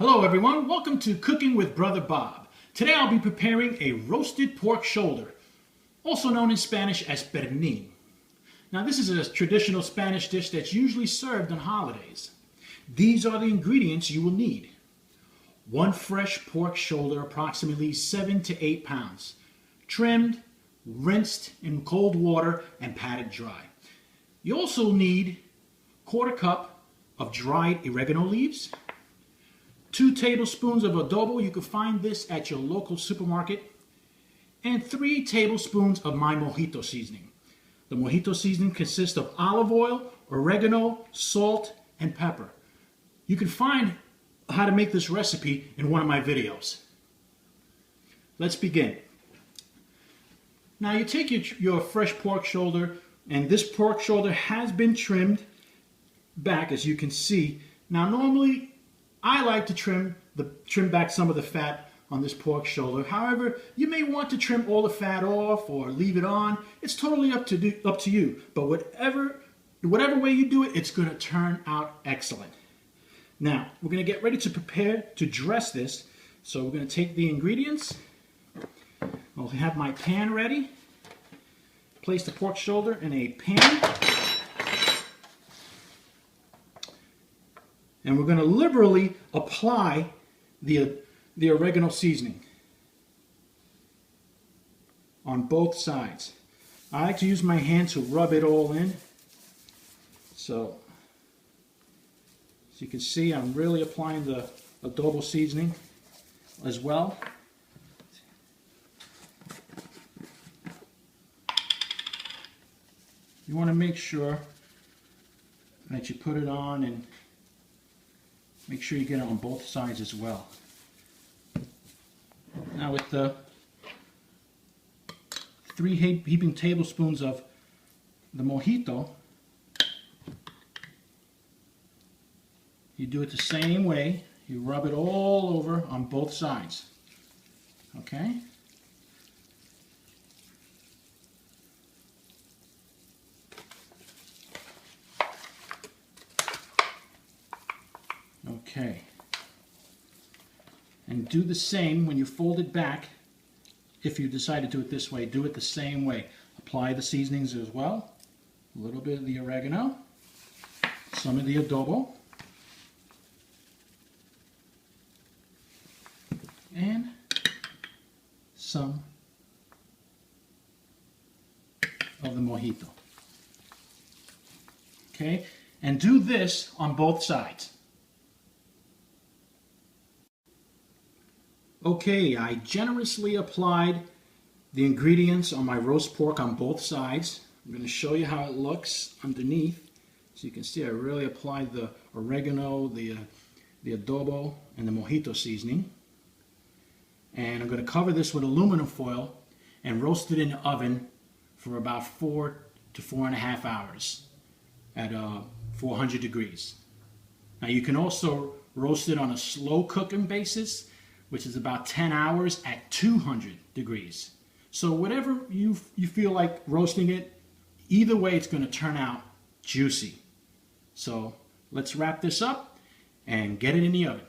Hello everyone, welcome to Cooking with Brother Bob. Today I'll be preparing a roasted pork shoulder, also known in Spanish as pernil. Now this is a traditional Spanish dish that's usually served on holidays. These are the ingredients you will need. 1 fresh pork shoulder, approximately 7 to 8 pounds, trimmed, rinsed in cold water, and patted dry. You also need 1/4 cup of dried oregano leaves, 2 tablespoons of adobo, you can find this at your local supermarket, and 3 tablespoons of my Mojito seasoning. The Mojito seasoning consists of olive oil, oregano, salt, and pepper. You can find how to make this recipe in one of my videos. Let's begin. Now you take your fresh pork shoulder, and this pork shoulder has been trimmed back, as you can see. Now normally I like to trim back some of the fat on this pork shoulder. However, you may want to trim all the fat off or leave it on. It's totally up to you. But whatever way you do it, it's going to turn out excellent. Now, we're going to get ready to prepare to dress this. So we're going to take the ingredients. I'll have my pan ready. Place the pork shoulder in a pan. And we're going to liberally apply the oregano seasoning on both sides. I like to use my hand to rub it all in. So, as you can see, I'm really applying the adobo seasoning as well. You want to make sure that you put it on and make sure you get it on both sides as well. Now with the 3 heaping tablespoons of the Mojito, you do it the same way. You rub it all over on both sides. Okay? Okay, and do the same when you fold it back. If you decide to do it this way, do it the same way. Apply the seasonings as well. A little bit of the oregano, some of the adobo, and some of the Mojito. Okay, and do this on both sides. Okay, I generously applied the ingredients on my roast pork on both sides. I'm going to show you how it looks underneath. So you can see I really applied the oregano, the adobo, and the Mojito seasoning. And I'm going to cover this with aluminum foil and roast it in the oven for about 4 to 4.5 hours at 400 degrees. Now you can also roast it on a slow cooking basis, which is about 10 hours at 200 degrees. So whatever you feel like roasting it, either way it's going to turn out juicy. So let's wrap this up and get it in the oven.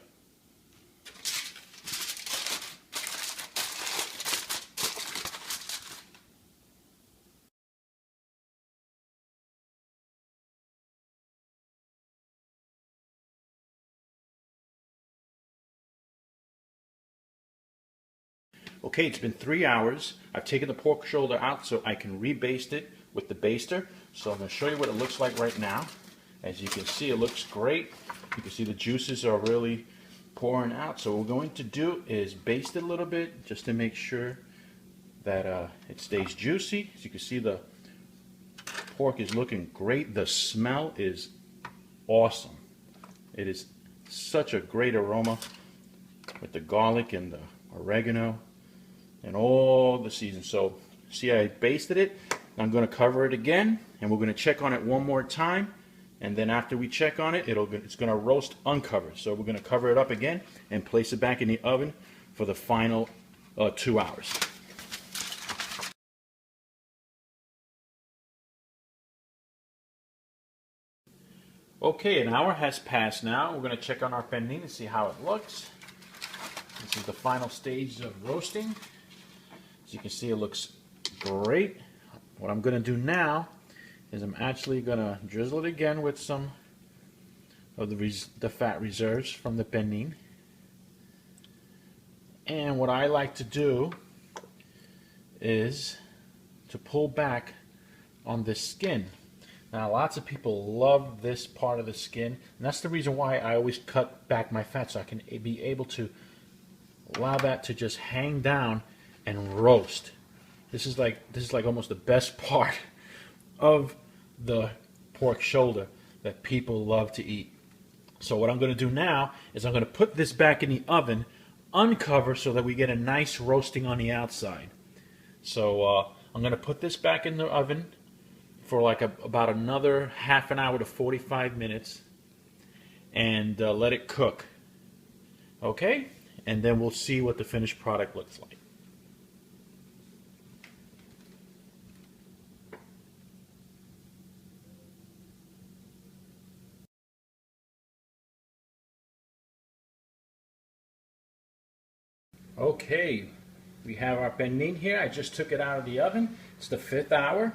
Okay, it's been 3 hours. I've taken the pork shoulder out so I can rebaste it with the baster. So I'm going to show you what it looks like right now. As you can see, it looks great. You can see the juices are really pouring out. So what we're going to do is baste it a little bit just to make sure that it stays juicy. As you can see, the pork is looking great. The smell is awesome. It is such a great aroma with the garlic and the oregano and all the seasoning. So see, I basted it. I'm going to cover it again, and we're going to check on it one more time, and then after we check on it, it's going to roast uncovered. So we're going to cover it up again and place it back in the oven for the final 2 hours. Okay, an hour has passed now. We're going to check on our pernil and see how it looks. This is the final stage of roasting. As you can see, it looks great. What I'm going to do now is I'm actually going to drizzle it again with some of the fat reserves from the pernil. And what I like to do is to pull back on this skin. Now, lots of people love this part of the skin, and that's the reason why I always cut back my fat, so I can be able to allow that to just hang down and roast. This is like almost the best part of the pork shoulder that people love to eat. So what I'm going to do now is I'm going to put this back in the oven, uncover, so that we get a nice roasting on the outside. So I'm going to put this back in the oven for like about another half an hour to 45 minutes and let it cook. Okay? And then we'll see what the finished product looks like. Okay, we have our pernil here. I just took it out of the oven. It's the 5th hour.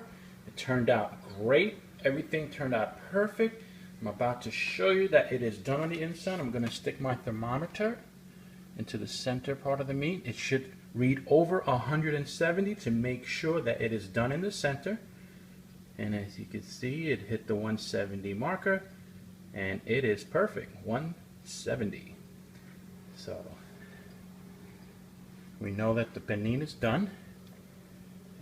It turned out great. Everything turned out perfect. I'm about to show you that it is done on the inside. I'm going to stick my thermometer into the center part of the meat. It should read over 170 to make sure that it is done in the center. And as you can see, it hit the 170 marker, and it is perfect, 170. So we know that the pernil is done,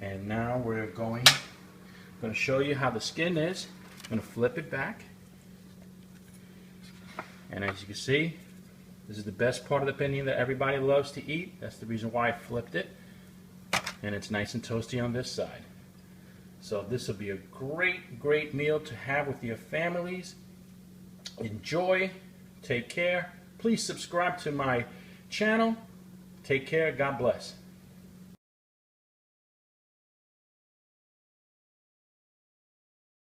and now we're going to show you how the skin is. I'm going to flip it back, and as you can see, this is the best part of the pernil that everybody loves to eat. That's the reason why I flipped it, and it's nice and toasty on this side. So this will be a great meal to have with your families. Enjoy. Take care. Please subscribe to my channel. Take care. God bless.